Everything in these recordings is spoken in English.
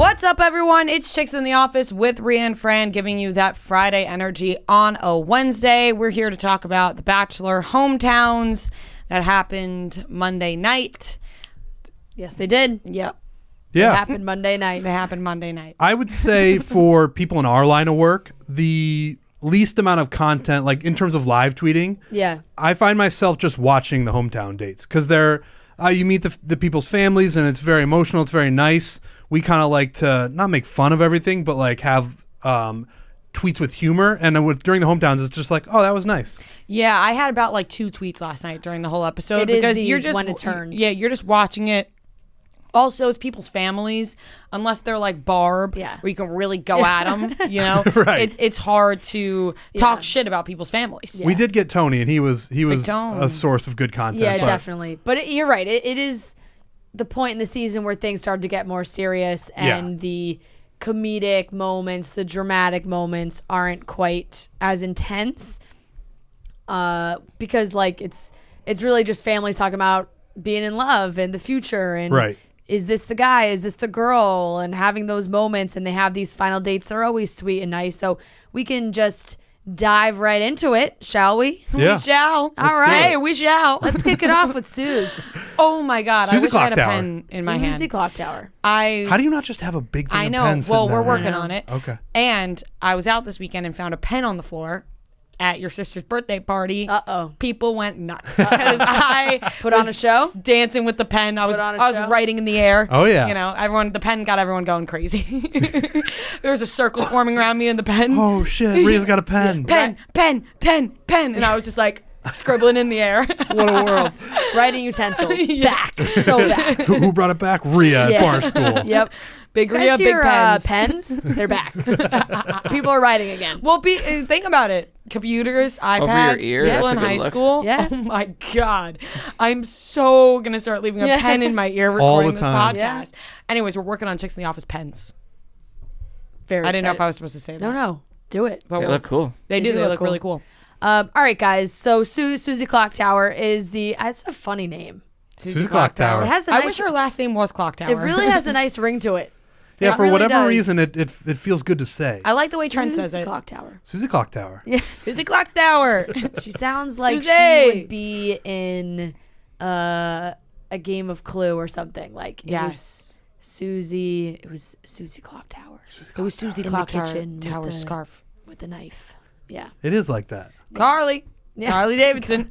What's up, everyone? It's Chicks in the Office with Rhea and Fran, giving you that Friday energy on a Wednesday. We're here to talk about the Bachelor hometowns that happened Monday night. Yes, they did. Yep. Yeah. It happened Monday night. They happened Monday night. I would say for people in our line of work, the least amount of content, like in terms of live tweeting, Yeah. I find myself just watching the hometown dates because they're you meet the people's families and it's very emotional. It's very nice. We kind of like to not make fun of everything, but like have tweets with humor. And during the hometowns, it's just like, oh, that was nice. Yeah, I had about like 2 tweets last night during the whole episode. It is because you're just when it turns. Yeah, you're just watching it. Also, it's people's families, unless they're like Barb, where you can really go at them, you know? Right. It's hard to talk shit about people's families. Yeah. We did get Tony, and he was Tone. a source of good content. Yeah, definitely. But you're right. It is the point in the season where things start to get more serious and the comedic moments, the dramatic moments aren't quite as intense because like it's really just families talking about being in love and the future and right. Is this the guy? Is this the girl? And having those moments, and they have these final dates. They're always sweet and nice. So we can just dive right into it, shall we? Yeah. We shall. All right. We shall. Let's kick it off with Suze. Oh my God. Suzy I wish I had a Clock Tower. pen in my hand. Suzy Clock Tower. How do you not just have a big thing I of know. pens Well, sitting we're down working there? on it. Okay. And I was out this weekend and found a pen on the floor at your sister's birthday party. Uh-oh. People went nuts because I Put on a show? dancing with the pen. I was on a I was show? writing in the air. Oh, yeah. You know, the pen got everyone going crazy. There was a circle forming around me in the pen. Oh, shit. Rhea's got a pen. Pen, pen, pen, pen. And I was just like scribbling in the air. What a world. Writing utensils. Back. So back. Who brought it back? Rhea at Barstool. Yep. Big Guys, Rhea, big your, pens. pens, they're back. People are writing again. Well, think about it. Computers, iPads, Over your ear? people That's in a good high look. school. Yeah. Oh my God. I'm so going to start leaving a pen in my ear recording this time. podcast. Yeah. Anyways, we're working on Chicks in the Office pens. Very I didn't know if excited. I was supposed to say that. No. Do it. But They look cool. They do. They look look cool. really cool. All right, guys. So Suzy Clock Tower is it's a funny name. Suzy Clock Tower. It has a I nice, wish her last name was Clock Tower. It really has a nice ring to it. Yeah, It for really whatever does. reason, it feels good to say. I like the way Trent Suzy says it. Clock Tower. Suzy Clock Tower. Yeah. Suzy Clock Tower. She sounds like Suzy. she would be in a game of Clue or something. Like it was Suzy. It was Suzy Clock Tower. It was Suzy In the Clock kitchen Tower with the- scarf. with the knife. Yeah. It is like that. Carly. Yeah. Carly Davidson.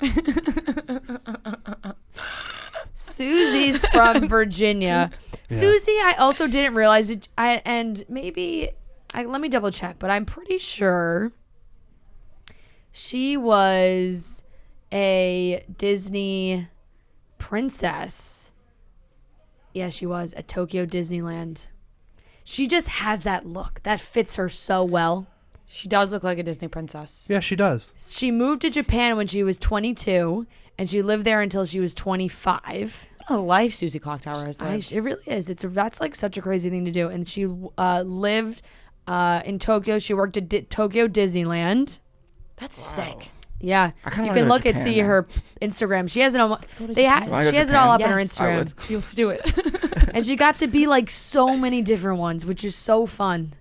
Suzy's from Virginia. Yeah. Suzy, I also didn't realize it. Let me double check, but I'm pretty sure she was a Disney princess. Yeah, she was at Tokyo Disneyland. She just has that look that fits her so well. She does look like a Disney princess. Yeah, she does. She moved to Japan when she was 22, and she lived there until she was 25. What a life Suzy Clock Tower has lived. It really is. That's like such a crazy thing to do. And she lived in Tokyo. She worked at Tokyo Disneyland. That's sick. Yeah, kinda you wanna can go look to and Japan see now. her Instagram. She has it on. to They Japan. Wanna go she to has it all up Japan? on her Yes, I Instagram, would. Let's do it. and she got to be like so many different ones, which is so fun.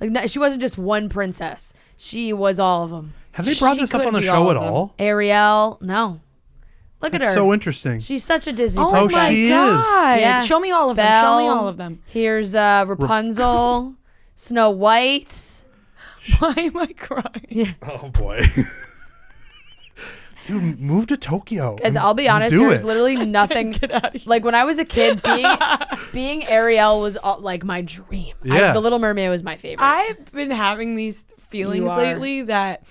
Like she wasn't just one princess; she was all of them. Have they brought She this up could on the be show all at of them. all? Ariel, no. Look at That's her. so interesting. She's such a Disney Oh princess. my she is. God. Yeah. Show me all of them. Show me all of them. Here's Rapunzel, Snow White. Why am I crying? Oh, boy. Dude, move to Tokyo. Because I'll be honest, Do there's it. literally nothing. Like when I was a kid, being Ariel was like my dream. Yeah. The Little Mermaid was my favorite. I've been having these feelings You are. lately that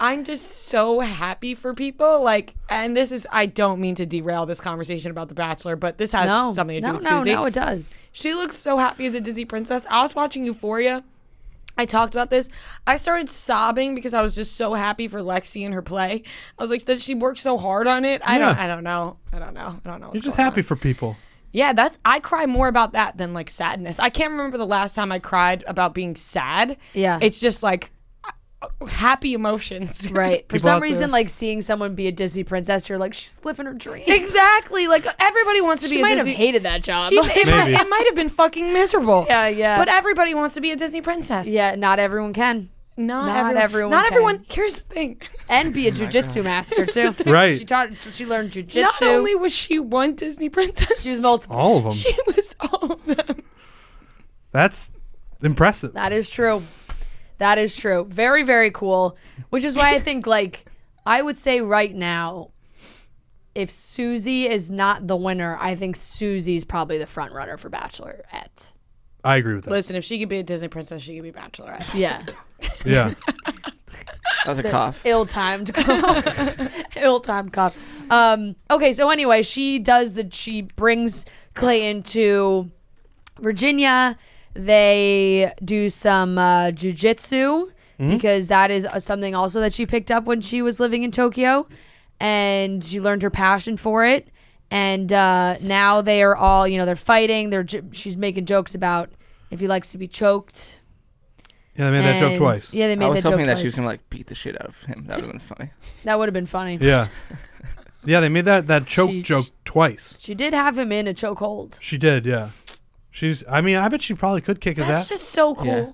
I'm just so happy for people. Like, and this is, I don't mean to derail this conversation about The Bachelor, but this has something to do with Suzy. No, it does. She looks so happy as a Disney princess. I was watching Euphoria. I talked about this. I started sobbing because I was just so happy for Lexi and her play. I was like, does she work so hard on it? I don't know. You're just happy for people. Yeah, I cry more about that than like sadness. I can't remember the last time I cried about being sad. Yeah. It's just like happy emotions. Right. For People some out reason, there- like seeing someone be a Disney princess, you're like, she's living her dream. Exactly. Like everybody wants to She be a might Disney. have hated that job. It might have been fucking miserable. Yeah. But everybody wants to be a Disney princess. Yeah, not everyone can. Not everyone Not can. everyone. Here's the thing. And be a jujitsu master too. Right. She learned jujitsu. Not only was she one Disney princess, She was multiple. All of them. she was all of them. That's impressive. That is true. That is true. Very, very cool. Which is why I think, like, I would say right now, if Suzy is not the winner, I think Suzy's probably the front runner for Bachelorette. I agree with that. Listen, if she could be a Disney princess, she could be Bachelorette. Yeah. Yeah. That was a cough. Ill-timed cough. Ill-timed cough. Okay, so anyway, she brings Clayton to Virginia. They do some jujitsu because that is something also that she picked up when she was living in Tokyo, and she learned her passion for it. And now they are all, they're fighting. She's making jokes about if he likes to be choked. Yeah, they made that joke And- twice. Yeah, they made I was that joke hoping that twice. she was gonna like beat the shit out of him. That would have been funny. That would have been funny. Yeah. Yeah, they made that choke She- joke twice. She did have him in a chokehold. She did, yeah. I bet she probably could kick his That's ass. just so cool. Yeah.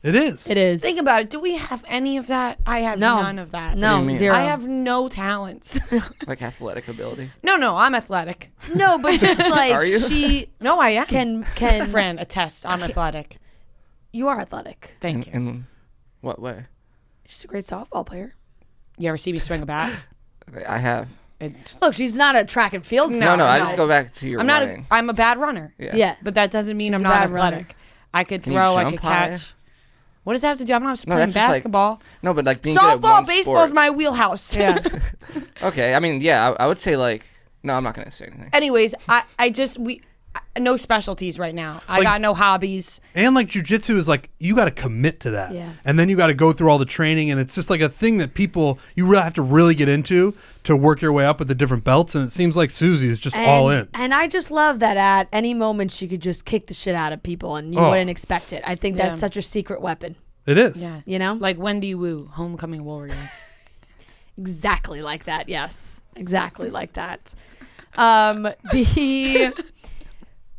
It is. It is. Think about it. Do we have any of that? I have No. none of that. What do No, you mean? zero. I have no talents. Like athletic ability. No, I'm athletic. No, but just like Are you? she No, I am. can. Fran, attest. I'm athletic. You are athletic. Thank you. In what way? She's a great softball player. You ever see me swing a bat? I have. Look, she's not a track and field No, star. I just go back to your I'm not. running. I'm a bad runner. Yeah. But that doesn't mean She's I'm a not bad runner. athletic. I could Can you throw. I jump could high? catch. What does that have to do? I'm not No, playing that's just like- basketball. No, but like being good at Softball, one baseball is sport. my wheelhouse. Yeah. Okay, I mean, yeah, I would say like. No, I'm not gonna say anything. Anyways, no specialties right now. I got no hobbies. And like jujitsu is like you got to commit to that, Yeah. and then you got to go through all the training, and it's just like a thing that you really have to really get into to work your way up with the different belts. And it seems like Suzy is just all in. And I just love that at any moment she could just kick the shit out of people and you Oh. wouldn't expect it. I think Yeah. that's such a secret weapon. It is. Yeah. You know? Like Wendy Wu, Homecoming Warrior. Exactly like that. Yes. Exactly like that.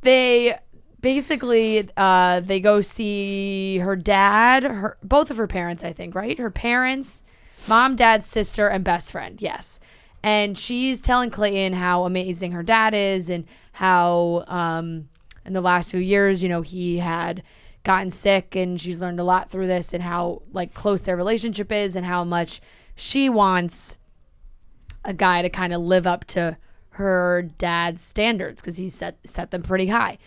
They basically they go see her dad, both of her parents, I think, right? Her parents, mom, dad, sister, and best friend. Yes. And she's telling Clayton how amazing her dad is and how in the last few years, he had gotten sick, and she's learned a lot through this, and how like close their relationship is, and how much she wants a guy to kind of live up to her dad's standards, because he set them pretty high.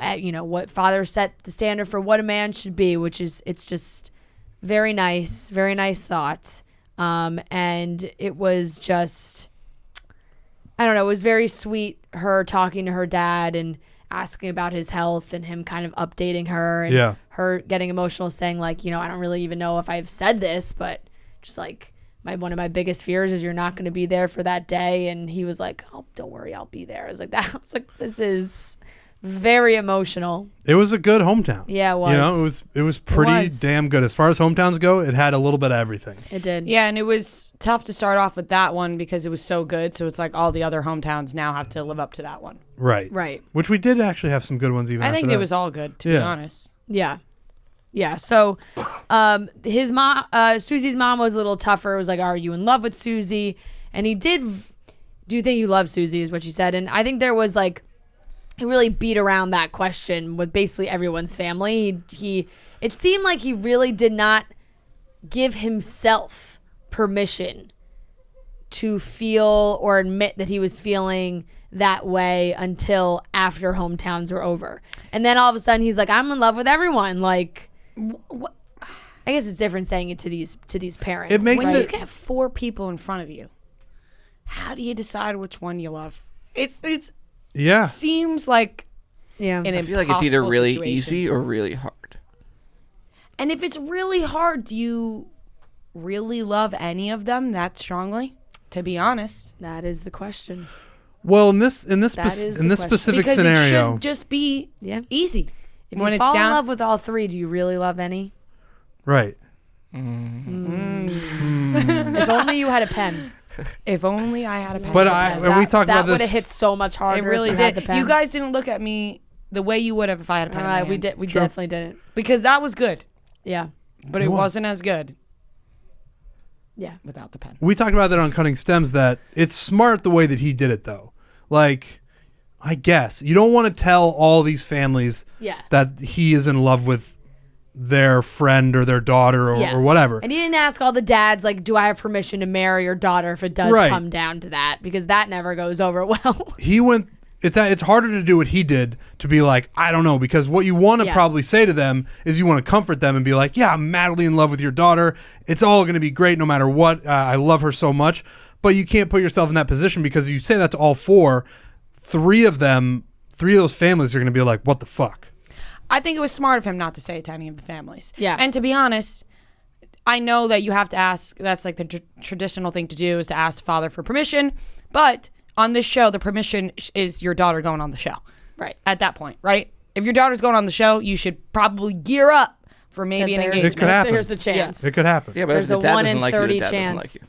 What father set the standard for what a man should be, which is, it's just very nice thought. And it was just, I don't know, it was very sweet, her talking to her dad and asking about his health and him kind of updating her, and Yeah. her getting emotional saying like, I don't really even know if I've said this, but just like, one of my biggest fears is you're not going to be there for that day. And he was like, oh, don't worry, I'll be there. I was like, this is very emotional. It was a good hometown. Yeah, it was. It was pretty was. damn good. As far as hometowns go, it had a little bit of everything. It did. Yeah, and it was tough to start off with that one because it was so good. So it's like all the other hometowns now have to live up to that one. Right. Right. Which we did actually have some good ones even I after think that. it was all good, to be Yeah. honest. Yeah. Yeah. So his mom, Suzy's mom was a little tougher. It was like, are you in love with Suzy? And he did, do you think you love Suzy, is what she said. And I think there was like, he really beat around that question with basically everyone's family. It seemed like he really did not give himself permission to feel or admit that he was feeling that way until after hometowns were over. And then all of a sudden he's like, I'm in love with everyone. Like, I guess it's different saying it to these parents. It makes When it- you get 4 people in front of you, how do you decide which one you love? It's Yeah. seems like Yeah. an I feel like it's either impossible really situation. easy or really hard. And if it's really hard, do you really love any of them that strongly? To be honest, That is the question. Well, in this That is the question. specific because it scenario, should just be Yeah. easy. If When you it's fall down- in love with all three, do you really love any? right? If only you had a pen. If only I had a pen. But when we talked about that would this, have hit so much harder. It really if I had did. the pen. You guys didn't look at me the way you would have if I had a pen. in my we hand. did. We definitely didn't. Because that was good, Yeah. but it wasn't as good Yeah. without the pen. we talked about that on Cutting Stems, that it's smart the way that he did it, though. Like, I guess you don't want to tell all these families Yeah. that he is in love with their friend or their daughter or whatever. And he didn't ask all the dads, like, do I have permission to marry your daughter if it does Right. come down to that? Because that never goes over well. He went. It's harder to do what he did, to be like, I don't know, because what you want to probably say to them is you want to comfort them and be like, yeah, I'm madly in love with your daughter. It's all going to be great no matter what. I love her so much. But you can't put yourself in that position, because if you say that to all four, three of those families are going to be like, what the fuck? I think it was smart of him not to say it to any of the families. Yeah. And to be honest, I know that you have to ask. That's like the traditional thing to do, is to ask the father for permission. But on this show, the permission is your daughter going on the show. Right. At that point, right? If your daughter's going on the show, you should probably gear up for maybe an There's- engagement. It could happen. There's a chance. It could happen. Yeah, but There's if a the dad 1 doesn't in like you, 30 the dad doesn't chance. like you.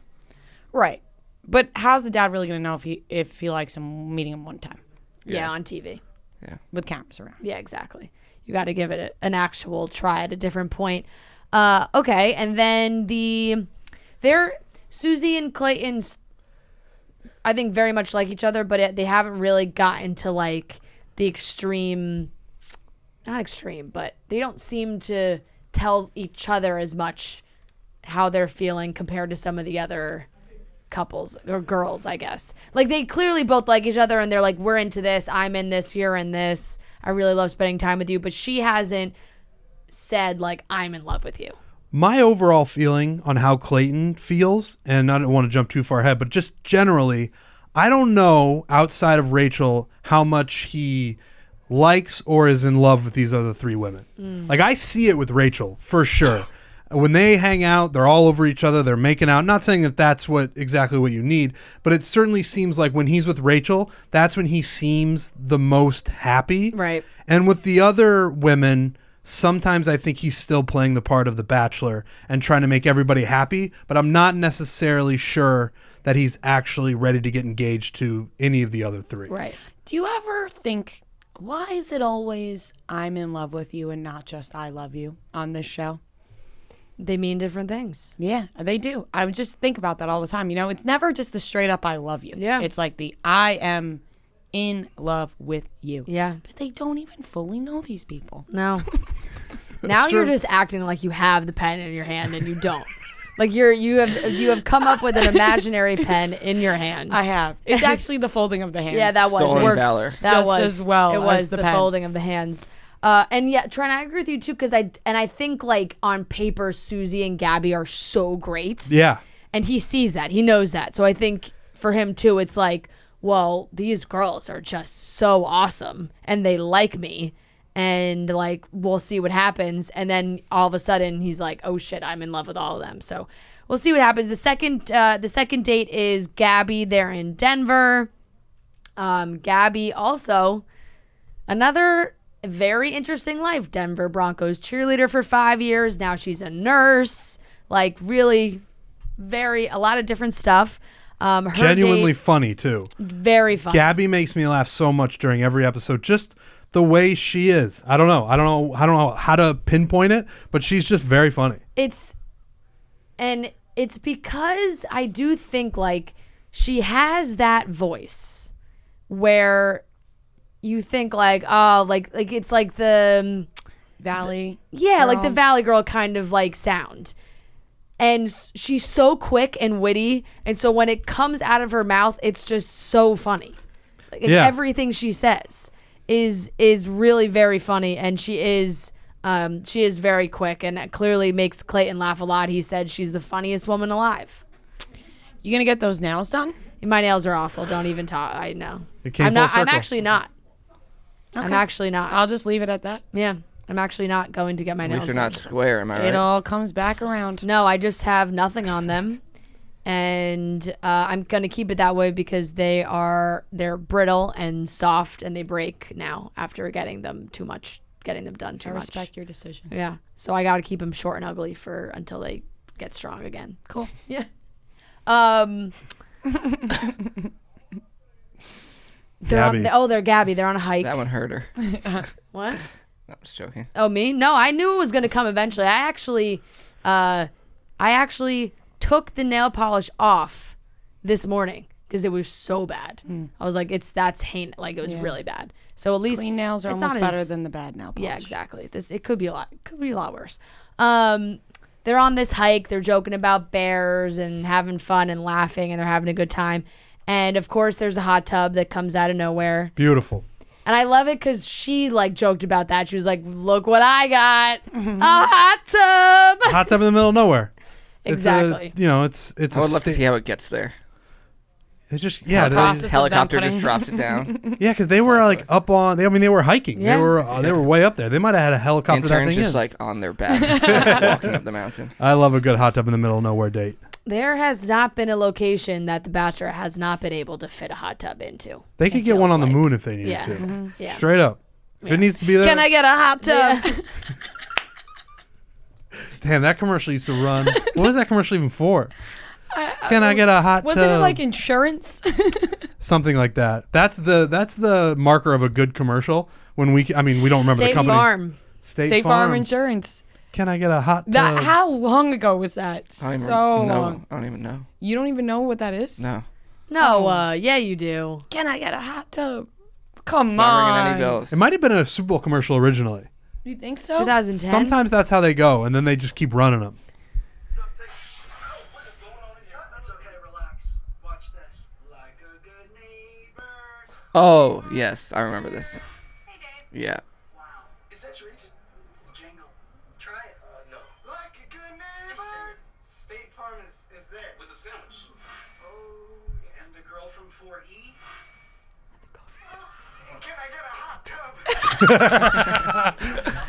Right. But how's the dad really going to know if he likes him meeting him one time Yeah, on TV. Yeah. with cameras around? Yeah, exactly. You got to give it an actual try at a different point. Okay, and then Suzy and Clayton's, I think, very much like each other, but they haven't really gotten to like the extreme, not extreme, but they don't seem to tell each other as much how they're feeling compared to some of the other couples or girls, I guess. Like, they clearly both like each other and they're like, we're into this, I'm in this, you're in this, I really love spending time with you, but she hasn't said like, I'm in love with you. My overall feeling on how Clayton feels, and I don't want to jump too far ahead, but just generally, I don't know, outside of Rachel, how much he likes or is in love with these other three women. Like, I see it with Rachel, for sure. When they hang out, they're all over each other, they're making out. Not saying that that's exactly what you need, but it certainly seems like when he's with Rachel, that's when he seems the most happy. Right. And with the other women, sometimes I think he's still playing the part of the Bachelor and trying to make everybody happy, but I'm not necessarily sure that he's actually ready to get engaged to any of the other three. Right. Do you ever think, why is it always I'm in love with you and not just I love you on this show? They mean different things. Yeah, they do. I would just think about that all the time. You know, it's never just the straight up I love you. Yeah. It's like the I am in love with you. Yeah. But they don't even fully know these people. No. Now you're just acting like you have the pen in your hand and you don't. Like you have come up with an imaginary pen in your hand. I have. It's actually the folding of the hands. Yeah, that was Stolen it. valor. That Just was as well It was as the the pen. folding of the hands. And yeah, Trent, I agree with you too, because I think like on paper, Suzy and Gabby are so great. Yeah. And he sees that. He knows that. So I think for him too, it's like, well, these girls are just so awesome and they like me. And like, we'll see what happens. And then all of a sudden he's like, oh shit, I'm in love with all of them. So we'll see what happens. The second date is Gabby. They're in Denver. Gabby also, another very interesting life. Denver Broncos cheerleader for 5 years. Now she's a nurse. Like, really a lot of different stuff. Her Genuinely date, funny, too. very fun. Gabby makes me laugh so much during every episode. Just the way she is. I don't know how to pinpoint it, but she's just very funny. It's because I do think like she has that voice where you think like, oh, like it's like the Valley. yeah, like the girl. Valley Girl kind of like sound. And she's so quick and witty, and so when it comes out of her mouth, it's just so funny. Like Yeah. everything she says is really very funny, and she is very quick, and it clearly makes Clayton laugh a lot. He said she's the funniest woman alive. You gonna get those nails done? My nails are awful. Don't even talk. I know. It came I'm full not. I'm circle. actually not. I'm Okay. actually not. I'll just leave it at that. Yeah, I'm actually not going to get my At nails least they're done. not square, am I right? It all comes back around. No, I just have nothing on them, and I'm gonna keep it that way because they're brittle and soft, and they break now after getting them done too I much. respect your decision. Yeah, so I gotta keep them short and ugly until they get strong again. Cool. Yeah. Gabby. They're Gabby. They're on a hike. That one hurt her. What? No, I'm just joking. Oh, me? No, I knew it was going to come eventually. I actually took the nail polish off this morning because it was so bad. I was like, that's heinous. Like, it was really bad. So at least Clean nails are it's almost not better as- than the bad nail polish. Yeah, exactly. It could be a lot worse. They're on this hike. They're joking about bears and having fun and laughing, and they're having a good time. And of course, there's a hot tub that comes out of nowhere. Beautiful. And I love it because she like joked about that. She was like, "Look what I got, a hot tub." Hot tub in the middle of nowhere. Exactly. It's I would love to see how it gets there. It's just Process of Helicopter them just putting- drops it down. because they were like up on. They were hiking. Yeah. They were way up there. They might have had a helicopter that Interns thing just in. like on their back, walking up the mountain. I love a good hot tub in the middle of nowhere date. There has not been a location that the Bachelor has not been able to fit a hot tub into. They could It get one feels on the like. moon if they needed Yeah. to. Yeah. Straight up. If it needs to be there. Can I get a hot tub? Damn, that commercial used to run. What was that commercial even for? Can I get a hot tub? Wasn't it like insurance? Something like that. That's the marker of a good commercial. When we don't remember State the company. Farm. State Farm Insurance. Can I get a hot tub? That how long ago was that? I don't even So know. long. I don't even know. You don't even know what that is? No. No, yeah, you do. Can I get a hot tub? Come Not ringing on. any bells. It might have been a Super Bowl commercial originally. You think so? 2010. Sometimes that's how they go, and then they just keep running them. That's okay, relax. Watch this. Like a good neighbor. Oh, yes. I remember this. Hey, Dave. Yeah. Wow. Is that your agent? It's the jingle. Try it. No. Like a good neighbor. State Farm is there. With the sandwich. Oh, and the girl from 4E? Can I get a hot tub?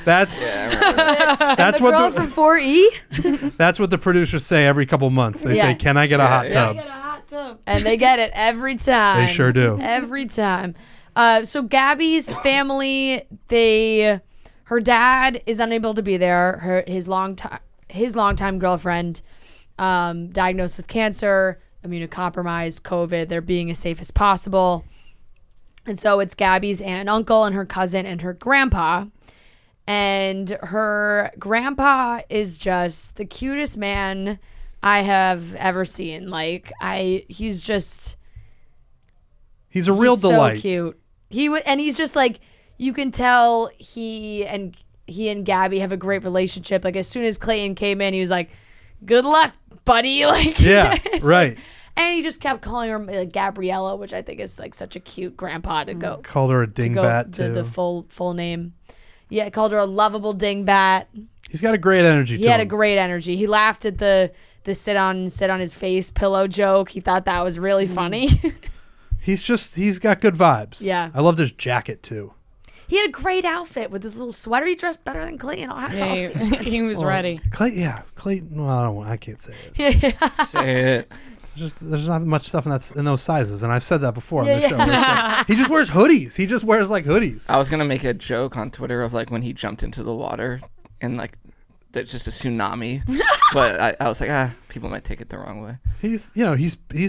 That's Yeah, I remember that. that's the what girl the, from 4E? that's what the producers say every couple months. They Yeah. say, "Can I get a hot yeah. tub?" Get a hot tub. And they get it every time. They sure do. Every time. So Gabby's family, her dad is unable to be there. His longtime girlfriend, diagnosed with cancer, immunocompromised, COVID. They're being as safe as possible. And so it's Gabby's aunt and uncle and her cousin and her grandpa. And her grandpa is just the cutest man I have ever seen. Like, he's just... He's a real He's delight. So cute. And he's just like, you can tell he and Gabby have a great relationship. Like, as soon as Clayton came in, he was like, "Good luck, buddy." Like, Yeah, it's right. like- and he just kept calling her like Gabriella, which I think is like such a cute grandpa to go Called her a to go dingbat too. the full name. Yeah, called her a lovable dingbat. He's got a great energy. He to had a him. great energy. He laughed at the sit on his face pillow joke. He thought that was really funny. He's got good vibes. Yeah. I loved his jacket too. He had a great outfit with this little sweater. He dressed better than Clayton. Oh, Yeah, he was ready. Clayton. Well, I can't say it. Say it. There's not much stuff in those sizes, and I've said that before on the show. He just wears hoodies. He just wears like hoodies. I was gonna make a joke on Twitter of like when he jumped into the water and like there's just a tsunami, but I was like, people might take it the wrong way. He's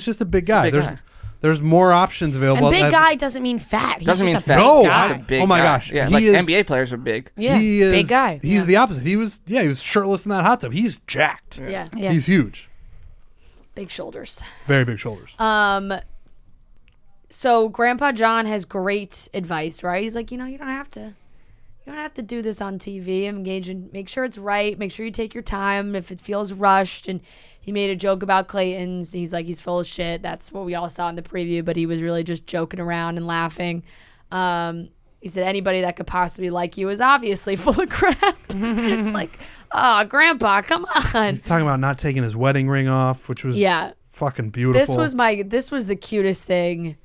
just a big guy. big guy. There's more options available. And big guy doesn't mean fat. He's Doesn't mean just a fat. big No, He's guy. just a big Oh my guy. gosh. Yeah, He like is- NBA players are big. Yeah, He is, big guy. He's the opposite. He was shirtless in that hot tub. He's jacked. Yeah. Yeah. He's huge. Big shoulders. Very big shoulders. So Grandpa John has great advice, right? He's like, you don't have to do this on TV. Engage in, make sure it's right. Make sure you take your time if it feels rushed. And he made a joke about Clayton's. He's like, he's full of shit. That's what we all saw in the preview, but he was really just joking around and laughing. He said, anybody that could possibly like you is obviously full of crap. It's like, oh, Grandpa, come on. He's talking about not taking his wedding ring off, which was Yeah. fucking beautiful. This was the cutest thing.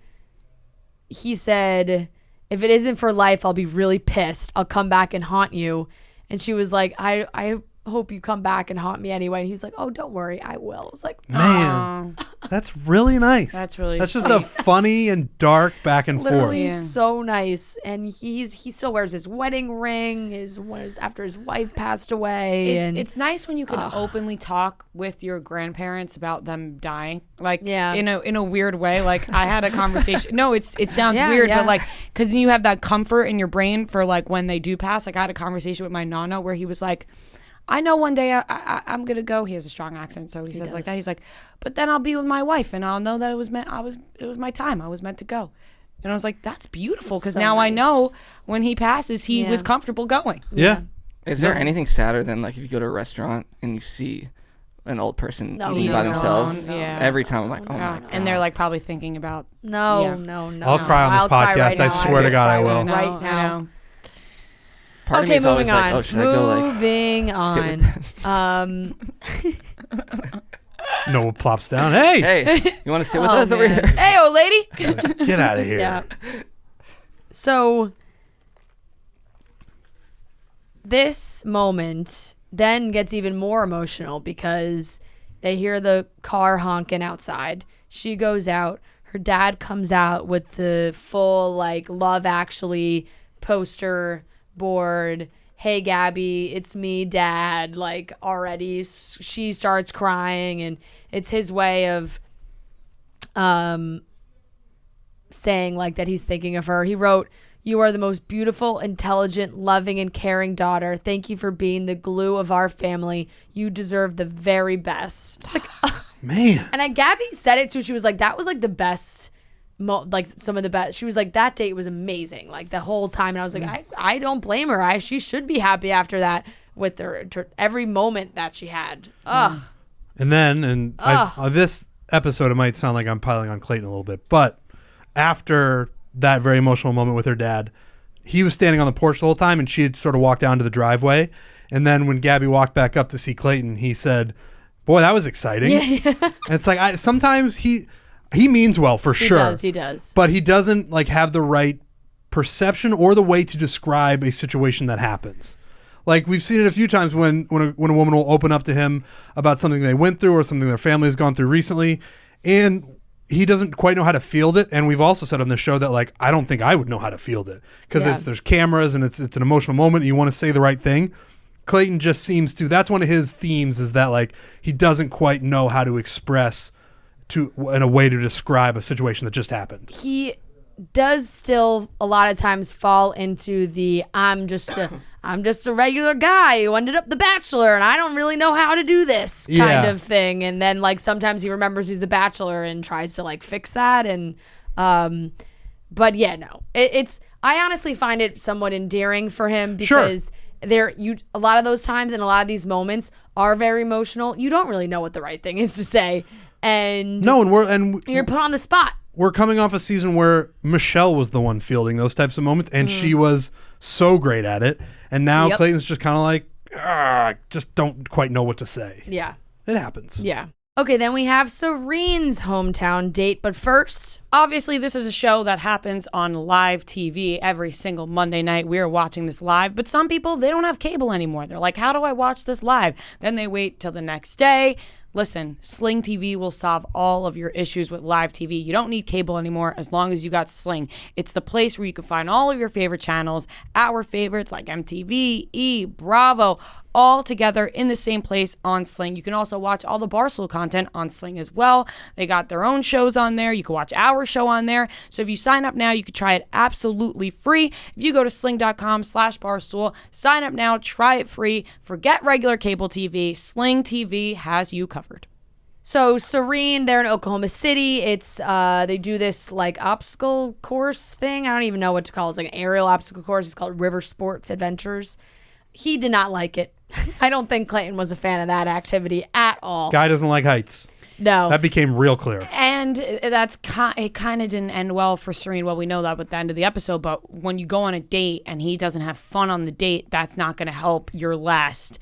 He said, if it isn't for life, I'll be really pissed. I'll come back and haunt you. And she was like, I hope you come back and haunt me anyway. And he was like, oh, don't worry, I will. I was like, Man, that's really nice. That's really That's just a funny and dark back and forth. literally Yeah. so nice. And he still wears his wedding ring after his wife passed away. It's nice when you can openly talk with your grandparents about them dying, like Yeah. in a weird way. Like I had a conversation. No, it sounds Yeah, weird, yeah. but like because you have that comfort in your brain for like when they do pass. Like I had a conversation with my nana where he was like, I know one day I'm gonna go. He has a strong accent, so he says like that. He's like, but then I'll be with my wife, and I'll know that it was my time. I was meant to go, and I was like, that's beautiful because So now I nice. know when he passes, he Yeah. was comfortable going. Yeah. Is there anything sadder than like if you go to a restaurant and you see an old person No, eating no, by no, themselves? no. Yeah. Every time I'm like, oh my Yeah. god. And they're like probably thinking about no, Yeah. no. I'll cry on this I'll cry podcast. right I now. swear to God I will. Right I now. know. Part of me Okay, is always moving like, on. oh, should I go like Moving sit on. Noah plops down. Hey, hey, you want to sit with Oh, us over man. here? Hey, old lady. get out of here. Yeah. So this moment then gets even more emotional because they hear the car honking outside. She goes out. Her dad comes out with the full like Love Actually poster board. Hey Gabby, it's me, Dad. Like already she starts crying, and it's his way of saying like that he's thinking of her. He wrote, "You are the most beautiful, intelligent, loving, and caring daughter. Thank you for being the glue of our family. You deserve the very best." It's like, Man. and Gabby said it too. She was like, that was like the best, like some of the best. She was like, that date was amazing, like the whole time. And I was like, I don't blame her. She should be happy after that with her every moment that she had. Ugh. And then, this episode, it might sound like I'm piling on Clayton a little bit, but after that very emotional moment with her dad, he was standing on the porch the whole time, and she had sort of walked down to the driveway. And then when Gabby walked back up to see Clayton, he said, "Boy, that was exciting." And it's like sometimes he means well for sure. He does. But he doesn't like have the right perception or the way to describe a situation that happens. Like we've seen it a few times when a woman will open up to him about something they went through or something their family has gone through recently, and he doesn't quite know how to field it. And we've also said on the show that like I don't think I would know how to field it because there's cameras and it's an emotional moment and you want to say the right thing. Clayton just seems to, that's one of his themes, is that like he doesn't quite know how to express in a way to describe a situation that just happened. He does still a lot of times fall into the I'm just a regular guy who ended up the Bachelor and I don't really know how to do this kind of thing. And then like sometimes he remembers he's the Bachelor and tries to like fix that. And but yeah, no, it's I honestly find it somewhat endearing for him because a lot of those times and a lot of these moments are very emotional. You don't really know what the right thing is to say, and you're put on the spot. We're coming off a season where Michelle was the one fielding those types of moments, and she was so great at it. And now Clayton's just kind of like, I just don't quite know what to say. Yeah, it happens. Yeah. Okay, then we have Serene's hometown date, but first, obviously this is a show that happens on live TV every single Monday night. We are watching this live, but some people, they don't have cable anymore. They're like, how do I watch this live? Then they wait till the next day. Listen, Sling TV will solve all of your issues with live TV. You don't need cable anymore as long as you got Sling. It's the place where you can find all of your favorite channels, our favorites like MTV, E, Bravo, all together in the same place on Sling. You can also watch all the Barstool content on Sling as well. They got their own shows on there. You can watch our show on there. So if you sign up now, you can try it absolutely free. If you go to sling.com/Barstool, sign up now, try it free. Forget regular cable TV. Sling TV has you covered. So Serene, they're in Oklahoma City. It's they do this like obstacle course thing. I don't even know what to call it. It's like an aerial obstacle course. It's called River Sports Adventures. He did not like it. I don't think Clayton was a fan of that activity at all. Guy doesn't like heights. No. That became real clear. And it kind of didn't end well for Serene. Well, we know that with the end of the episode, but when you go on a date and he doesn't have fun on the date, that's not going to help your last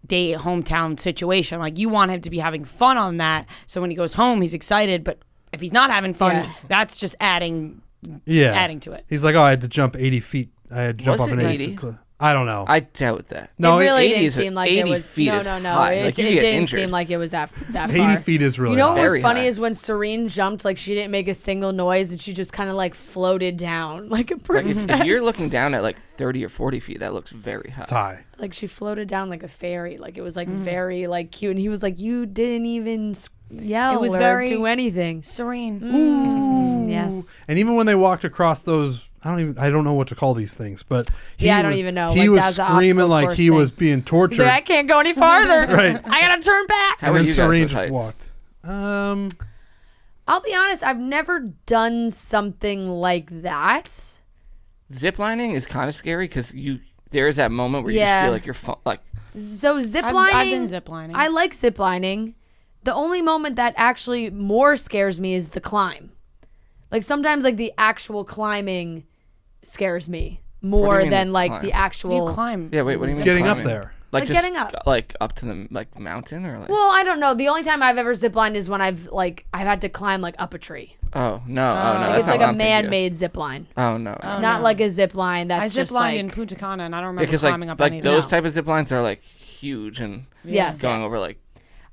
date hometown situation. Like you want him to be having fun on that. So when he goes home, he's excited, but if he's not having fun, that's just adding to it. He's like, oh, I had to jump 80 feet. I had to jump Was off an it 80 80? foot cliff. I don't know. I doubt that. No, it really 80 didn't is- seem like 80 it was. feet No, is no, no. high. It, Like, you it get didn't injured. seem like it was that 80 far. feet is really You know high. what was Very funny high. is when Serene jumped, like she didn't make a single noise and she just kind of like floated down like a Like princess. if you're looking down at like 30 or 40 feet, that looks very high. It's high. Like she floated down like a fairy. Like it was like very like cute. And he was like, "You didn't even yell It was or very- do anything." Serene. Yes. And even when they walked across those, I don't know what to call these things, but I don't even know. He Like, was that was the screaming obstacle like course he thing. was being tortured. He's like, "I can't go any farther. Right. I gotta turn back." How and are then you guys Serene with just heights? walked. I'll be honest. I've never done something like that. Ziplining is kind of scary because there is that moment where you Yeah. just feel like you're like So ziplining. I've been ziplining. I like ziplining. The only moment that actually more scares me is the climb. Like sometimes like the actual climbing scares me more mean than the like climb? the actual. You climb. yeah. Wait, what do you mean Getting up climbing? there. Like just, getting up. like up to the like mountain or like. Well, I don't know. The only time I've ever ziplined is when I've had to climb like up a tree. Oh no! Oh no! Like, That's it's like not a what I'm thinking of. man-made zip line, Oh no! not like a zip line that's I just ziplined like in Punta Cana, and I don't remember Because climbing like up any of those them. type of zip lines are like huge and yes, going yes. over like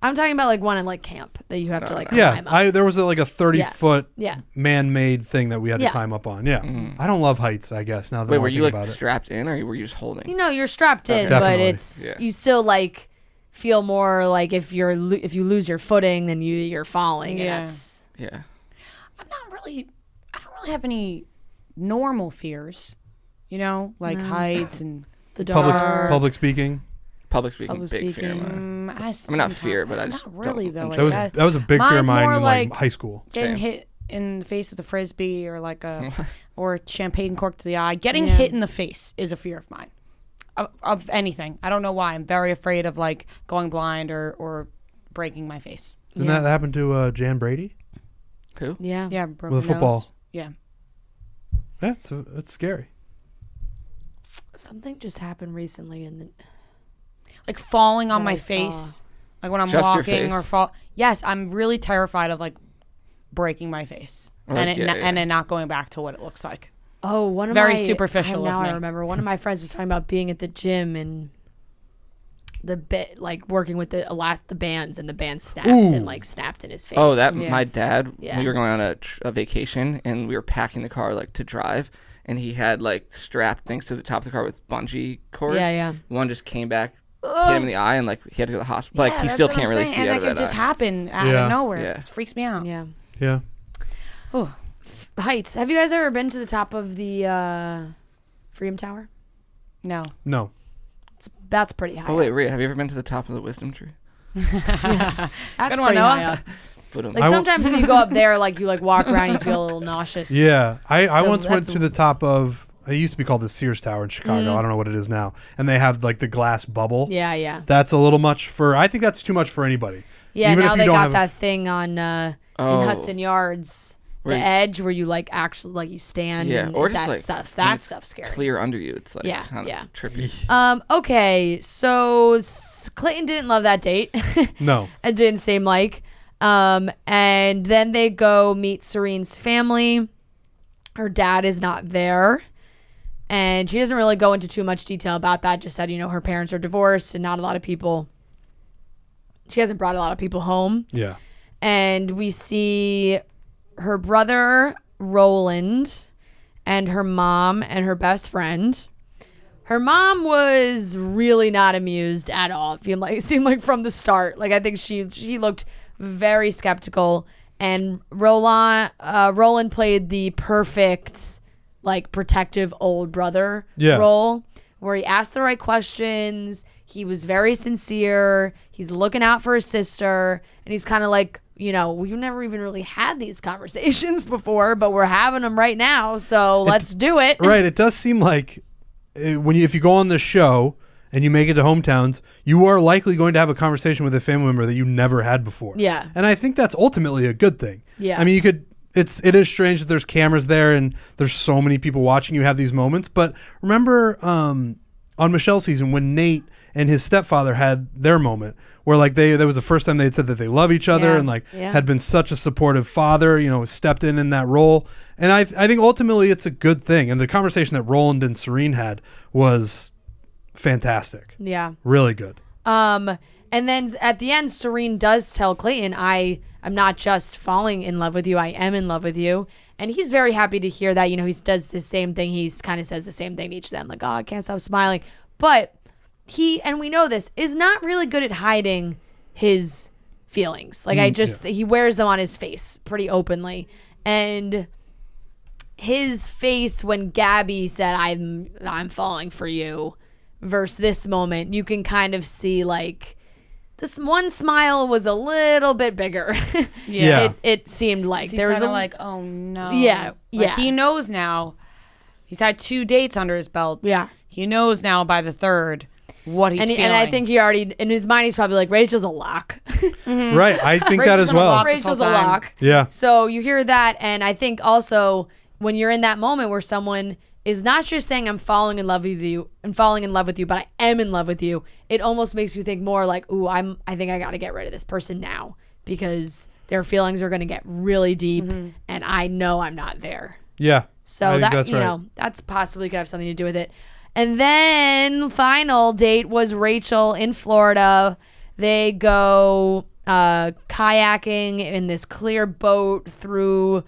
I'm talking about like one in like camp that you have to like Yeah, climb up. there was like a 30-foot Yeah. man-made thing that we had to Yeah. climb up on. Yeah, I don't love heights. I guess now that Wait, I'm were you like thinking about strapped in or were you just holding? You know, you're strapped in, Okay. but Definitely. it's Yeah. you still like feel more like if you lose your footing, then you're falling. Yeah. And that's Yeah. I don't really have any normal fears, you know, like heights and the it. dark. Public speaking. Public speaking, Public big fear of speaking. mine. I mean, not fear, but I just not really don't though. enjoy Like That was a big fear of mine's mine more in like like high school. getting Same. hit in the face with a frisbee or like a or champagne cork to the eye. Getting Yeah. hit in the face is a fear of mine. Of anything. I don't know why. I'm very afraid of like going blind or breaking my face. Didn't that happen to Jan Brady? Who? Yeah. Yeah, broken With football. nose. Yeah. That's scary. Something just happened recently, and Like falling on That my I saw. face. Like when I'm Just your walking face? or fall. Yes, I'm really terrified of like breaking my face. Or, and like, it yeah, and it not going back to what it looks like. one of Very my superficial Now of me. I remember one of my friends was talking about being at the gym and the bit like working with the bands, and the band snapped Ooh. and like snapped in his face. Oh, that Yeah. my dad. Yeah. We were going on a vacation and we were packing the car like to drive, and he had like strapped things to the top of the car with bungee cords. Yeah, yeah. One just came back, hit him in the eye, and like he had to go to the hospital. Like Yeah, he that's still what can't I'm really saying. see and out that of could that just eye. happen out Yeah. of nowhere. Yeah. It freaks me out. Yeah. Yeah. Ooh. Heights. Have you guys ever been to the top of the Freedom Tower? No. No. That's pretty high. Oh wait, Rhea, have you ever been to the top of the wisdom tree? That's Good one, pretty Noah. high up. But, Like sometimes when you go up there, like you like walk around, you feel a little nauseous. Yeah, I So once went that's- to the top of. It used to be called the Sears Tower in Chicago. I don't know what it is now. And they have like the glass bubble. Yeah, yeah. That's a little much for. I think that's too much for anybody. Yeah, Even if now you they don't got have a that thing on in Oh. Hudson Yards, the Where you- edge where you like actually like you stand. Yeah, and or just that like stuff. when That it's stuff's scary. clear under you. It's like Yeah, kind yeah. of trippy. Okay, so Clayton didn't love that date. No. It didn't seem like. And then they go meet Serene's family. Her dad is not there. And she doesn't really go into too much detail about that. Just said, her parents are divorced and not a lot of people. She hasn't brought a lot of people home. Yeah. And we see her brother, Roland, and her mom and her best friend. Her mom was really not amused at all. It seemed like from the start. Like I think she looked very skeptical. And Roland played the perfect, like protective old brother role, where he asked the right questions. He was very sincere. He's looking out for his sister, and he's kind of like, we've never even really had these conversations before, but we're having them right now. So let's do it. Right. It does seem like if you go on this show and you make it to hometowns, you are likely going to have a conversation with a family member that you never had before. Yeah. And I think that's ultimately a good thing. Yeah. I mean, it is strange that there's cameras there and there's so many people watching you have these moments. But remember on Michelle's season when Nate and his stepfather had their moment where like that was the first time they had said that they love each other Yeah. and like Yeah. had been such a supportive father, stepped in that role. And I think ultimately it's a good thing. And the conversation that Roland and Serene had was fantastic. Yeah. Really good. And then at the end, Serene does tell Clayton, I'm not just falling in love with you, I am in love with you. And he's very happy to hear that. You know, he does the same thing. He kind of says the same thing to each of them, like, oh, I can't stop smiling. But he, and we know this, is not really good at hiding his feelings. Like, he wears them on his face pretty openly. And his face when Gabby said, I'm falling for you, versus this moment, you can kind of see, like, this one smile was a little bit bigger. Yeah. It seemed like He's there was like, oh no. Yeah, Like, yeah. he knows now. He's had 2 dates under his belt. Yeah. He knows now by the third what he's feeling. And I think he already, in his mind, he's probably like, Rachel's a lock. Right. I think that Rachel's as gonna well. walk this Rachel's a whole time. lock. Yeah. So you hear that, and I think also when you're in that moment where someone is not just saying I'm falling in love with you, but I am in love with you, it almost makes you think more like, ooh, I think I got to get rid of this person now because their feelings are going to get really deep, and I know I'm not there. Yeah. So I think that that's right. know, that's possibly could have something to do with it. And then final date was Rachel in Florida. They go kayaking in this clear boat through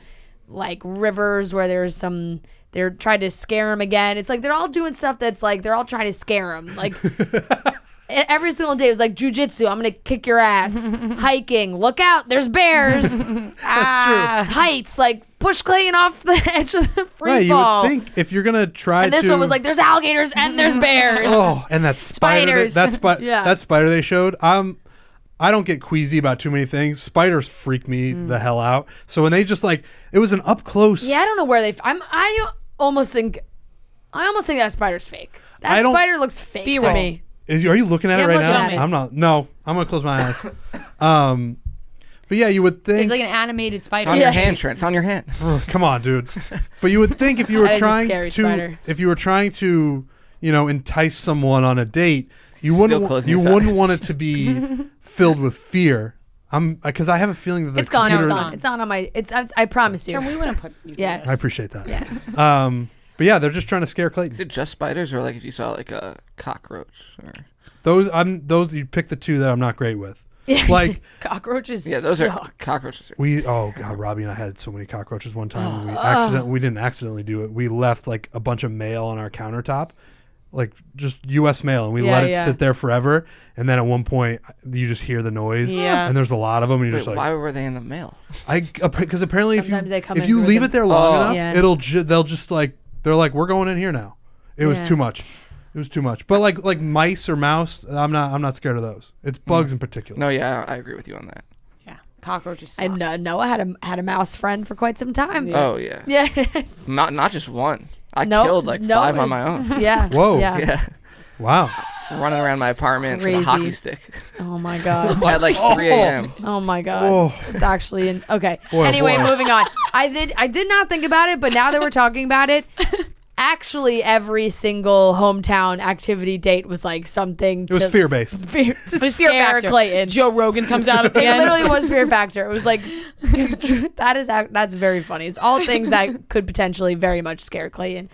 like rivers where there's some. They're trying to scare him again. It's like they're all doing stuff that's like they're all trying to scare him. Like every single day it was like jujitsu. I'm gonna kick your ass. Hiking. Look out. There's bears. Heights. Like push Clayton off the edge of the free Right. You fall. would think if you're gonna try And this to. one was like there's alligators and there's bears. Oh, and that spider. Spiders. Yeah. That spider they showed. I don't get queasy about too many things. Spiders freak me the hell out. So when they just like, it was an up close. Yeah, I don't know where they. I almost think that spider's fake. That spider looks fake to B-roll. me. Are you looking at Yeah, it I'm right looking now? at it. I'm not. No, I'm gonna close my eyes. But yeah, you would think. It's like an animated spider. It's on your Yes. hand, Trent. It's on your hand. Oh, come on, dude. But you would think if you were That is a trying scary to, spider. if you were trying to, entice someone on a date, you Still wouldn't. closing You your wouldn't eyes. want it to be filled with fear. Because I have a feeling that the It's gone. It's computer- gone. It's not on my. I promise you. Can we wouldn't put you through Yeah. this. I appreciate that. Yeah. But yeah, they're just trying to scare Clayton. Is it just spiders, or like if you saw like a cockroach? Or Those you pick the two that I'm not great with. Like Cockroaches. yeah, those suck. are cockroaches. oh god, Robbie and I had so many cockroaches one time. We didn't accidentally do it. We left like a bunch of mail on our countertop, like just U.S. mail, and we Yeah, let it yeah. sit there forever. And then at one point, you just hear the noise, Yeah. and there's a lot of them, and you're Wait, just like, why were they in the mail? because apparently Sometimes they come if in you through leave the- it there long Oh. enough, Yeah. they'll just like they're like we're going in here now. It was Yeah. too much. It was too much. But like mice or mouse, I'm not scared of those. It's bugs in particular. No, yeah, I agree with you on that. Yeah. Cockroaches suck. And Noah had a mouse friend for quite some time. Yeah. Oh yeah. Yes. Not just one. I No- killed like 5 on my Noah's- own. Yeah. Whoa. Yeah. Yeah, Wow. running around my apartment with a crazy. hockey stick Oh my god. at like 3 a.m. Oh my god. Oh. It's actually okay. Boy, oh Anyway, boy. moving on. I did not think about it, but now that we're talking about it, actually every single hometown activity date was like something It was to fear based. to Fear scare factor. Clayton. Joe Rogan comes out at the It end. literally was fear factor. It was like that's very funny. It's all things that could potentially very much scare Clayton.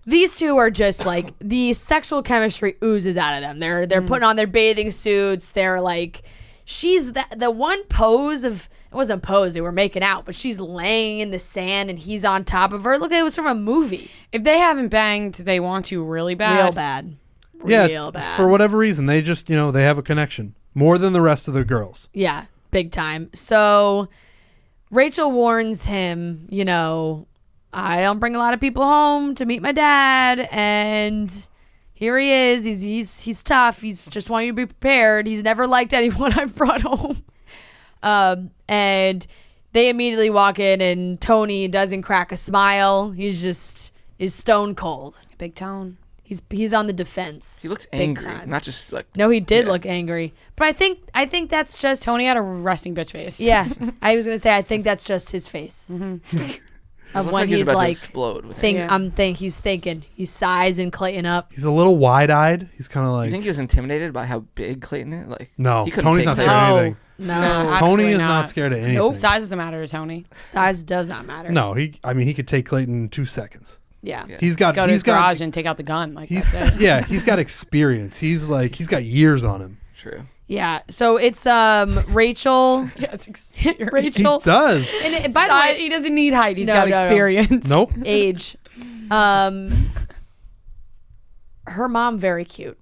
These two are just like the sexual chemistry oozes out of them. They're putting on their bathing suits. They're like, she's the one pose of, it wasn't pose, they were making out, but she's laying in the sand and he's on top of her. Look, it was from a movie. If they haven't banged, they want to really bad. Real bad. Yeah, Real bad. for whatever reason, they just they have a connection more than the rest of the girls. Yeah, big time. So Rachel warns him, I don't bring a lot of people home to meet my dad, and here he is. He's tough. He's just wanting you to be prepared. He's never liked anyone I've brought home. And they immediately walk in, and Tony doesn't crack a smile. Is stone cold. Big tone. He's on the defense. He looks big angry, time. not just like. No, he did Yeah. look angry, but I think that's just Tony had a resting bitch face. Yeah, I was gonna say I think that's just his face of Looked when like he was he's about to like explode with it. Yeah. he's thinking he's sizing Clayton up. He's a little wide eyed. He's kind of like You think he was intimidated by how big Clayton is? Like no. he couldn't Tony's take not Clayton. scared of No, anything. no, Tony Absolutely is not. not scared of anything. Nope. Size doesn't matter to Tony. size does not matter. No, he could take Clayton in 2 seconds. Yeah. He's got Go to his garage and take out the gun. Like he's that's it. yeah, he's got experience. He's got years on him. True. Yeah. So it's Rachel. Yes, experience. Rachel. He does. And by the way, he doesn't need height. He's No, got no, no. experience. Nope. age. Her mom very cute.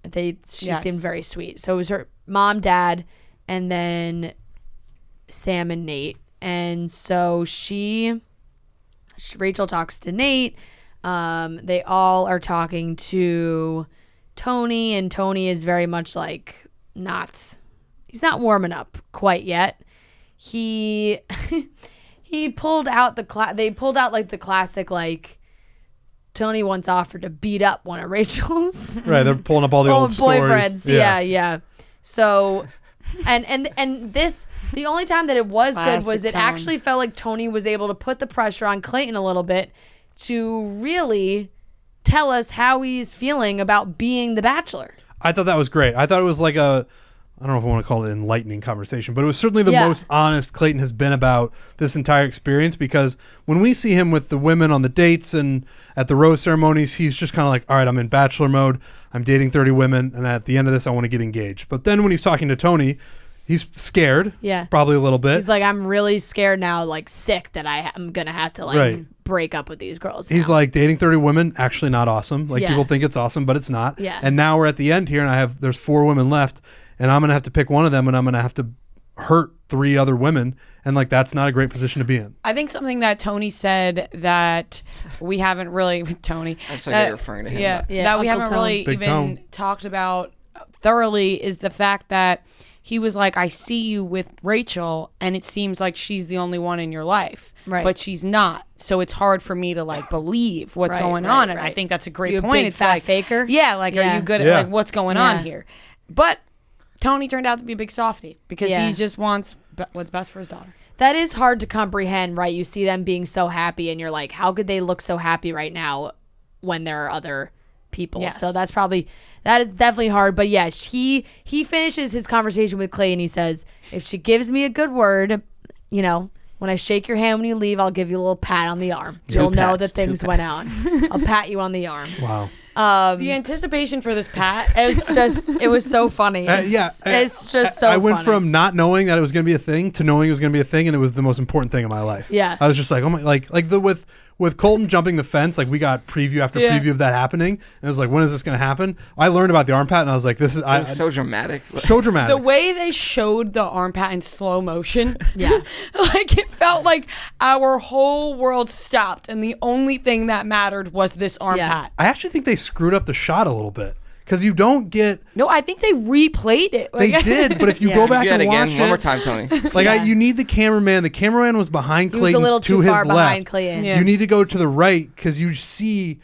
She Yes. seemed very sweet. So it was her mom, dad, and then Sam and Nate. And so Rachel talks to Nate. They all are talking to Tony, and Tony is very much like he's not warming up quite yet. He pulled out they pulled out like the classic, like, Tony once offered to beat up one of Rachel's Right, they're pulling up all the old boyfriends. stories. Yeah. So, and this, the only time that it was good was Classic it Tony. actually felt like Tony was able to put the pressure on Clayton a little bit to really tell us how he's feeling about being the Bachelor. I thought that was great. I thought it was like I don't know if I want to call it an enlightening conversation, but it was certainly the Yeah. most honest Clayton has been about this entire experience, because when we see him with the women on the dates and at the rose ceremonies, he's just kind of like, all right, I'm in Bachelor mode. I'm dating 30 women, and at the end of this, I want to get engaged. But then when he's talking to Tony, he's scared. Yeah. Probably a little bit. He's like, I'm really scared now, like sick that I'm going to have to like Right. break up with these girls. He's now. like, dating 30 women, actually not awesome. Like, Yeah. people think it's awesome, but it's not. Yeah. And now we're at the end here, and there's 4 women left, and I'm going to have to pick one of them, and I'm going to have to hurt 3 other women. And like, that's not a great position to be in. I think something that Tony said that we haven't really Tony. That's like you're referring to him. Yeah, Yeah, that we Uncle haven't Tone. really Big even Tone. talked about thoroughly is the fact that he was like, I see you with Rachel, and it seems like she's the only one in your life, Right. but she's not. So it's hard for me to like believe what's Right, going right, on, and I right. think that's a great You a point. big It's fat like faker? Yeah, like Yeah. are you good Yeah. at like what's going Yeah. on here? But Tony turned out to be a big softie because Yeah. he just wants what's best for his daughter. That is hard to comprehend, right? You see them being so happy, and you're like, how could they look so happy right now when there are other people? Yes. So that is definitely hard. But yeah, he finishes his conversation with Clay, and he says, if she gives me a good word, you know, when I shake your hand when you leave, I'll give you a little pat on the arm. You'll know pats, that things 2 went on. I'll pat you on the arm. Wow. The anticipation for this pat. It was so funny. It's just so I went funny. from not knowing that it was going to be a thing to knowing it was going to be a thing, and it was the most important thing in my life. Yeah. I was just like, oh my, like with Colton jumping the fence, like we got preview after Yeah. preview of that happening, and it was like, when is this going to happen? I learned about the arm pat, and I was like, this is It was so so dramatic. dramatic. The way they showed the arm pat in slow motion, Yeah. like it felt like our whole world stopped, and the only thing that mattered was this arm Yeah. pat. I actually think they screwed up the shot a little bit, because you don't get. No, I think they replayed it. They Like, did, but if you Yeah. go back Do that and again. watch One more it, time, Tony. like Yeah. you need the cameraman. The cameraman was behind He was Clayton a little to too his far behind left. Clayton. Yeah. You need to go to the right, because you see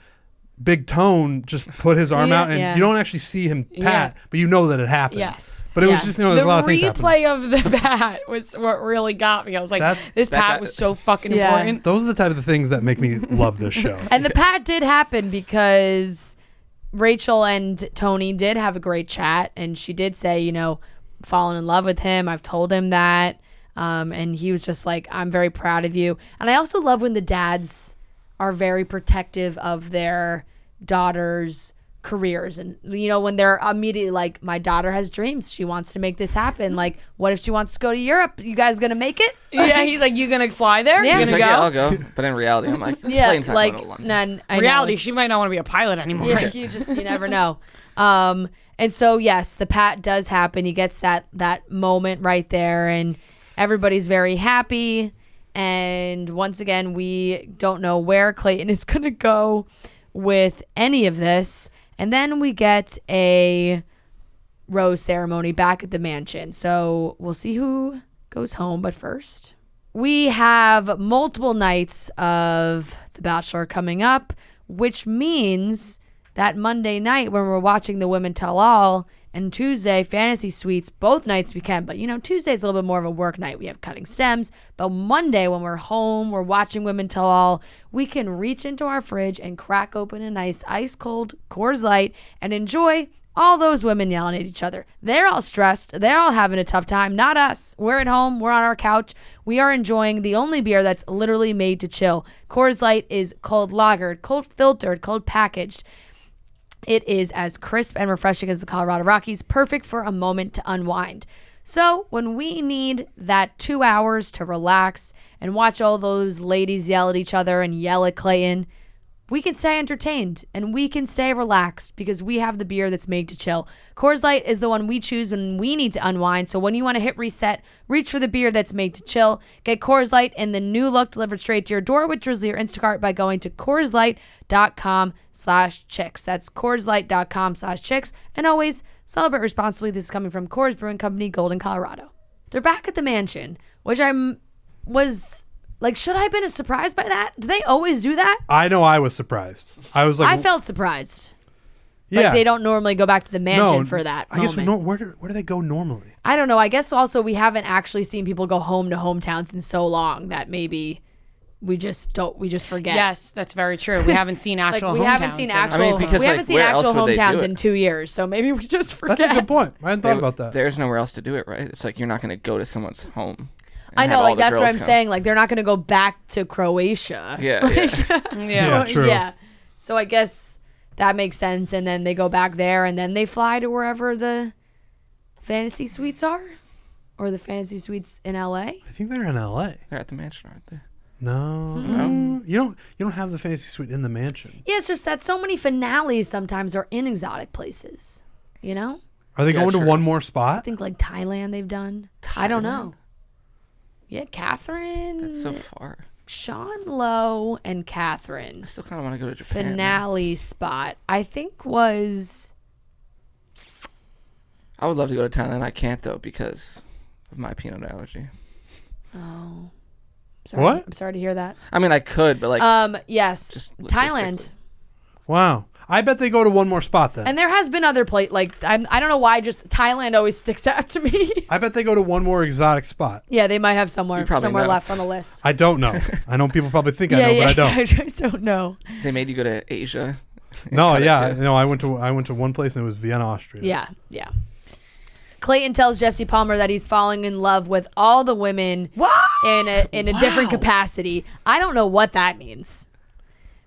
Big Tone just put his arm Yeah, out, and yeah. you don't actually see him pat, but you know that it happened. Yes. But it was Yeah. just, there's The a lot of things happening. replay of the pat was what really got me. I was like, That's- this that pat guy- was so fucking Yeah. important. Those are the type of things that make me love this show. And the pat did happen because Rachel and Tony did have a great chat, and she did say, you know, fallen in love with him. I've told him that. And he was just like, I'm very proud of you. And I also love when the dads are very protective of their daughters' careers. And, you know, when they're immediately like, my daughter has dreams. She wants to make this happen. Like, what if she wants to go to Europe? You guys going to make it? Yeah, he's like, you gonna fly there? Yeah. You He's gonna like, go? yeah, I'll go. But in reality, I'm like, Yeah, Clayton's not like, going to London. none. I know, Reality, it's- she might not want to be a pilot anymore. Yeah, you never know. And so yes, the pat does happen. He gets that moment right there, and everybody's very happy. And once again, we don't know where Clayton is gonna go with any of this. And then we get a rose ceremony back at the mansion. So we'll see who goes home. But first, we have multiple nights of The Bachelor coming up, which means that Monday night when we're watching the Women Tell All and Tuesday Fantasy Suites, both nights we can. But, you know, Tuesday's a little bit more of a work night. We have Cutting Stems. But Monday when we're home, we're watching Women Tell All, we can reach into our fridge and crack open a nice ice cold Coors Light and enjoy All those women yelling at each other. They're all stressed. They're all having a tough time. Not us. We're at home. We're on our couch. We are enjoying the only beer that's literally made to chill. Coors Light is cold lagered, cold filtered, cold packaged. It is as crisp and refreshing as the Colorado Rockies, perfect for a moment to unwind. So when we need that 2 hours to relax and watch all those ladies yell at each other and yell at Clayton, we can stay entertained and we can stay relaxed because we have the beer that's made to chill. Coors Light is the one we choose when we need to unwind. So when you want to hit reset, reach for the beer that's made to chill. Get Coors Light in the new look delivered straight to your door with Drizzly or Instacart by going to CoorsLight.com/chicks. That's CoorsLight.com/chicks. And always celebrate responsibly. This is coming from Coors Brewing Company, Golden, Colorado. They're back at the mansion, which was like, should I have been surprised by that? Do they always do that? I know I was surprised. I was like, I felt surprised. yeah. Like they don't normally go back to the mansion for that I guess moment. where do they go normally? I don't know. I guess also we haven't actually seen people go home to hometowns in so long that maybe we just forget. Yes, that's very true. We haven't seen actual we hometowns. haven't seen actual. I mean, because, we like, haven't seen where actual else would they do hometowns it? in 2 years, so maybe we just forget. That's a good point. I hadn't thought about that. There's nowhere else to do it, right? It's like you're not going to go to someone's home. I know, have all like the that's what girls I'm come. saying. Like they're not going to go back to Croatia. Yeah, yeah. Yeah, true. Yeah. So I guess that makes sense. And then they go back there, and then they fly to wherever the fantasy suites are, or the fantasy suites in LA. I think they're in L.A. They're at the mansion, aren't they? No, you don't have the fantasy suite in the mansion. Yeah, it's just that so many finales sometimes are in exotic places. You know, Are they Yeah, going to sure. one more I spot? think like Thailand they've done. I don't know. Yeah, Catherine, That's so far. Sean Lowe, and Catherine. I still kind of want to go to Japan. Finale spot I think was. I would love to go to Thailand. I can't though because of my peanut allergy. Oh, sorry. What? I'm sorry to hear that. I mean, I could, but like, Yes, just Thailand. logistically. Wow. I bet they go to one more spot then. And there has been other I don't know why just Thailand always sticks out to me. I bet they go to one more exotic spot. Yeah, they might have somewhere You probably know. left on the list. I don't know. I know people probably think I know, but I don't. I just don't know. they made you go to Asia. No, Cut it yeah, to- no. I went to one place and it was Vienna, Austria. Yeah. Clayton tells Jesse Palmer that he's falling in love with all the women in a different capacity. I don't know what that means.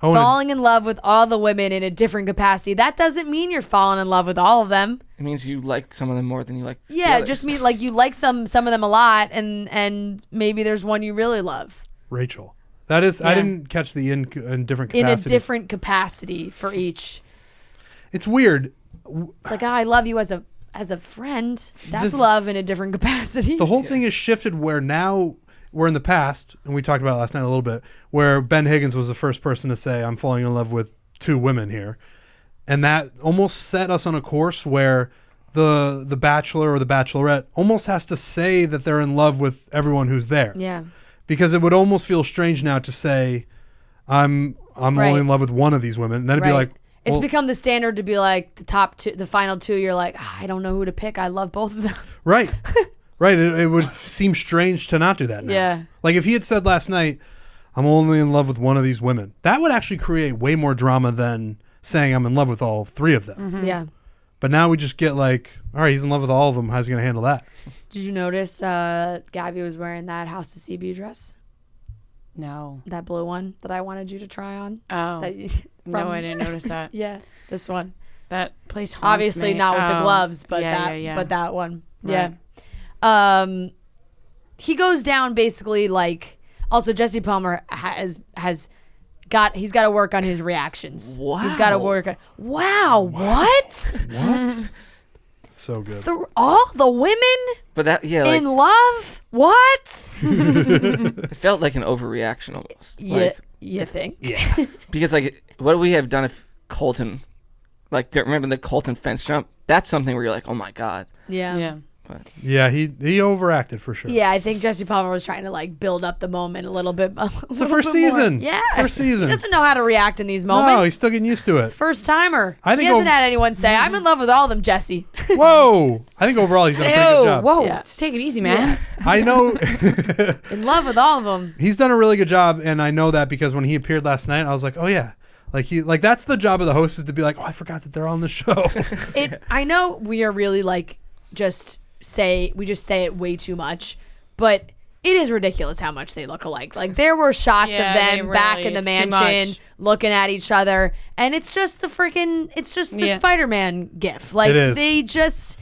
Oh, and Falling in love with all the women in a different capacity. That doesn't mean you're falling in love with all of them. It means you like some of them more than you like. the Yeah, others. just mean like you like some of them a lot, and maybe there's one you really love Rachel. That is. I Yeah. didn't catch the in different in capacity. a different capacity for each. It's weird. It's like, I love you as a friend. That's This- love in a different capacity. The whole thing is shifted where now we're in the past, and we talked about it last night a little bit, where Ben Higgins was the first person to say, I'm falling in love with two women here. And that almost set us on a course where the Bachelor or the Bachelorette almost has to say that they're in love with everyone who's there. Yeah. Because it would almost feel strange now to say, I'm Right. only in love with one of these women. And then it'd be like, It's well, become the standard to be like the top two, the final two. You're like, I don't know who to pick. I love both of them. right. Right. It would seem strange to not do that now. Yeah. Like if he had said last night, I'm only in love with one of these women, that would actually create way more drama than saying I'm in love with all three of them. Yeah. But now we just get like, all right, he's in love with all of them. How's he going to handle that? Did you notice Gabby was wearing that House of CB dress? No. That blue one that I wanted you to try on? Oh. That you- No, from- I didn't notice that. Yeah, this one. That place haunts Obviously me. not with the Oh. gloves, but Yeah. but that one. Right. Yeah. He goes down basically like. Also, Jesse Palmer he's got to work on his reactions. He's got to Wow. work on. Wow, what? What? So good. All the women But that, yeah, like, in love? What? it felt like an overreaction almost. Yeah, Like, you think? Yeah. because like, what would we have done if Colton, like, remember the Colton fence jump? That's something where you're like, oh my god. Yeah. Yeah. But Yeah, he overacted for sure. Yeah, I think Jesse Palmer was trying to like build up the moment a little bit. It's the first season. Yeah. First season. He doesn't know how to react in these moments. No, he's still getting used to it. First timer. I think he hasn't over- had anyone say, I'm in love with all of them, Jesse. Whoa. I think overall he's done a pretty good Ew. job. Whoa. Yeah. Just take it easy, man. I know In love with all of them. he's done a really good job, and I know that because when he appeared last night, I was like, oh yeah, Like that's the job of the host, is to be like, oh, I forgot that they're on the show. I know we are really like we just say it way too much, but it is ridiculous how much they look alike. Like there were shots of them back in the mansion looking at each other, and it's just the Spider-Man gif. Like it is. they just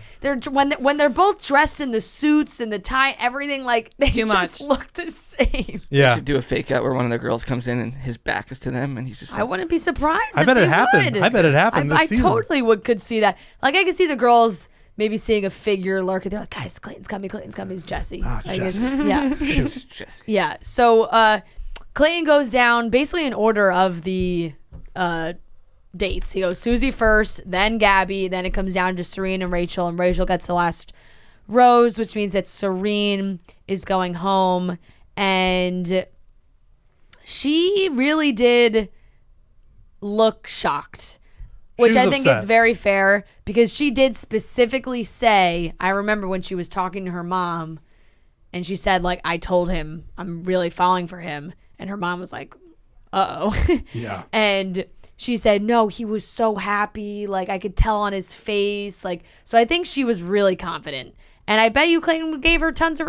when they're both dressed in the suits and the tie, everything, like they just look the same. Yeah. They should do a fake out where one of the girls comes in and his back is to them and he's just like, I wouldn't be surprised. I bet it happened. I bet it happened this season. I totally could see that. Like I could see the girls maybe seeing a figure lurking. They're like, guys, Clayton's coming. It's Jesse. Jesse. Yeah. Shoot. Jesse. Yeah. So Clayton goes down basically in order of the dates. He goes Suzy first, then Gabby, then it comes down to Serene and Rachel gets the last rose, which means that Serene is going home. And she really did look shocked, which I think is very fair, because she did specifically say, I remember when she was talking to her mom and she said, like, I told him I'm really falling for him. And her mom was like, uh-oh. Yeah. And she said, no, he was so happy. Like, I could tell on his face. Like, so I think she was really confident. And I bet you Clayton gave her tons of,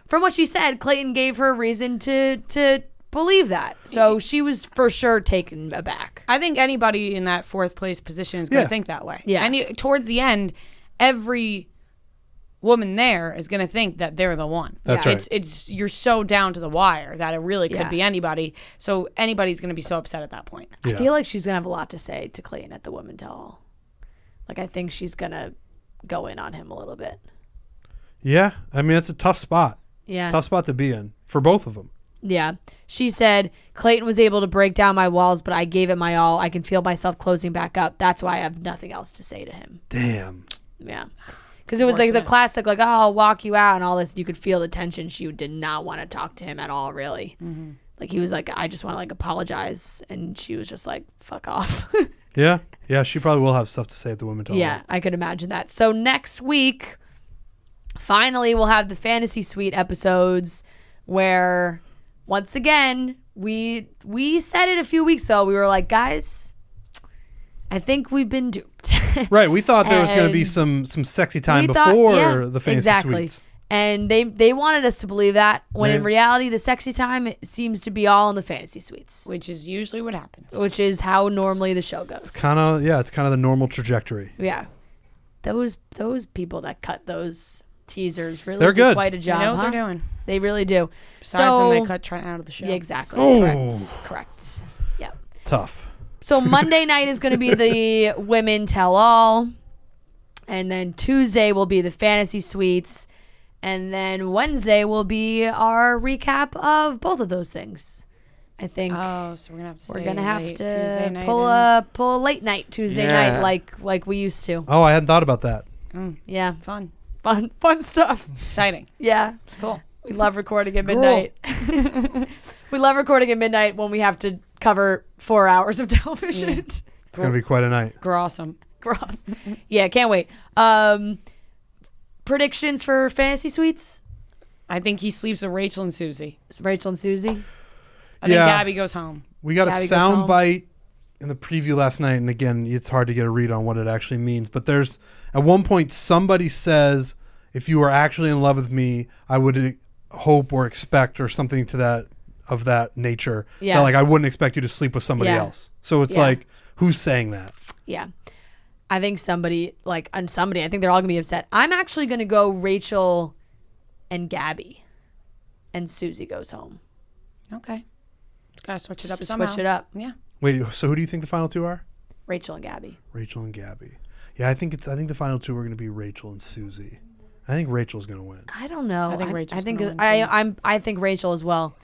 from what she said, Clayton gave her reason to believe that. So she was for sure taken aback. I think anybody in that fourth place position is going to think that way. Yeah. And towards the end, every woman there is going to think that they're the one. That's right. It's you're so down to the wire that it really could be anybody. So anybody's going to be so upset at that point. I feel like she's going to have a lot to say to Clayton at the women tell. Like, I think she's going to go in on him a little bit. Yeah. I mean, it's a tough spot. Yeah. Tough spot to be in for both of them. Yeah. She said, Clayton was able to break down my walls, but I gave it my all. I can feel myself closing back up. That's why I have nothing else to say to him. Damn. Yeah. Because it was like the classic, like, oh, I'll walk you out and all this. You could feel the tension. She did not want to talk to him at all, really. Mm-hmm. Like, he was like, I just want to, like, apologize. And she was just like, fuck off. Yeah. Yeah, she probably will have stuff to say at the women tell. Yeah, I could imagine that. So next week, finally, we'll have the Fantasy Suite episodes where, once again, we said it a few weeks ago. We were like, guys, I think we've been duped. Right. We thought there was going to be some sexy time before the Fantasy Suites. And they wanted us to believe that, when in reality, the sexy time, it seems to be all in the Fantasy Suites. Which is usually what happens. Which is how normally the show goes. It's kind of the normal trajectory. Yeah. Those people that cut those teasers really They're do good. quite a job. They know what they're doing. They really do. Besides when they cut Trent out of the show. Yeah, exactly. Oh. Correct. Yep. Tough. So Monday night is going to be the Women Tell All. And then Tuesday will be the Fantasy Suites. And then Wednesday will be our recap of both of those things. I think. Oh, so we're gonna have to Tuesday night pull a late night Tuesday night like we used to. Oh, I hadn't thought about that. Yeah. Fun stuff. Exciting. Yeah. Cool. We love recording at midnight. We love recording at midnight when we have to cover 4 hours of television. It's going to be quite a night. Awesome. Gross. Yeah, can't wait. Predictions for Fantasy Suites? I think he sleeps with Rachel and Suzy. Rachel and Suzy? I think Gabby goes home. We got Gabby a sound bite in the preview last night, and again, it's hard to get a read on what it actually means. But there's, at one point, somebody says, if you were actually in love with me, I would hope or expect, or something to that nature. Yeah. That, like, I wouldn't expect you to sleep with somebody else. So it's like, who's saying that? Yeah. I think I think they're all going to be upset. I'm actually going to go Rachel and Gabby, and Suzy goes home. Okay. Just got to switch it up Just somehow. switch it up. Yeah. Wait, so who do you think the final two are? Rachel and Gabby. Rachel and Gabby. Yeah, I think the final two are going to be Rachel and Suzy. I think Rachel's going to win. I don't know. I think Rachel's gonna win, too. I think Rachel as well.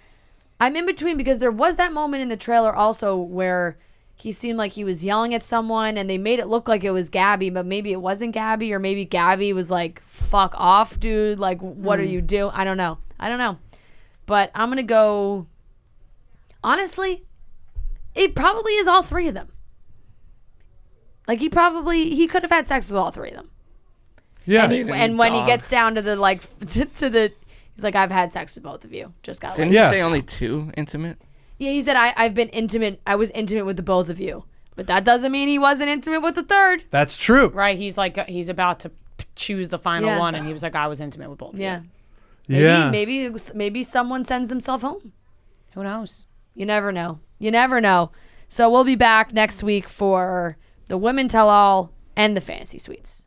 I'm in between, because there was that moment in the trailer also where he seemed like he was yelling at someone, and they made it look like it was Gabby, but maybe it wasn't Gabby, or maybe Gabby was like, fuck off, dude. Like, what are you doing? I don't know. But I'm going to go, honestly, it probably is all three of them. Like, he could have had sex with all three of them. Yeah. And when he gets down to the, like, to the, he's like, I've had sex with both of you. Just got to Didn't you say only two intimate? Yeah, he said I've been intimate. I was intimate with the both of you, but that doesn't mean he wasn't intimate with the third. That's true. Right. He's like, he's about to choose the final Yeah. one, and he was like, I was intimate with both of Yeah. you. Yeah. Maybe someone sends himself home. Who knows? You never know. You never know. So we'll be back next week for the Women Tell All and the Fantasy Suites.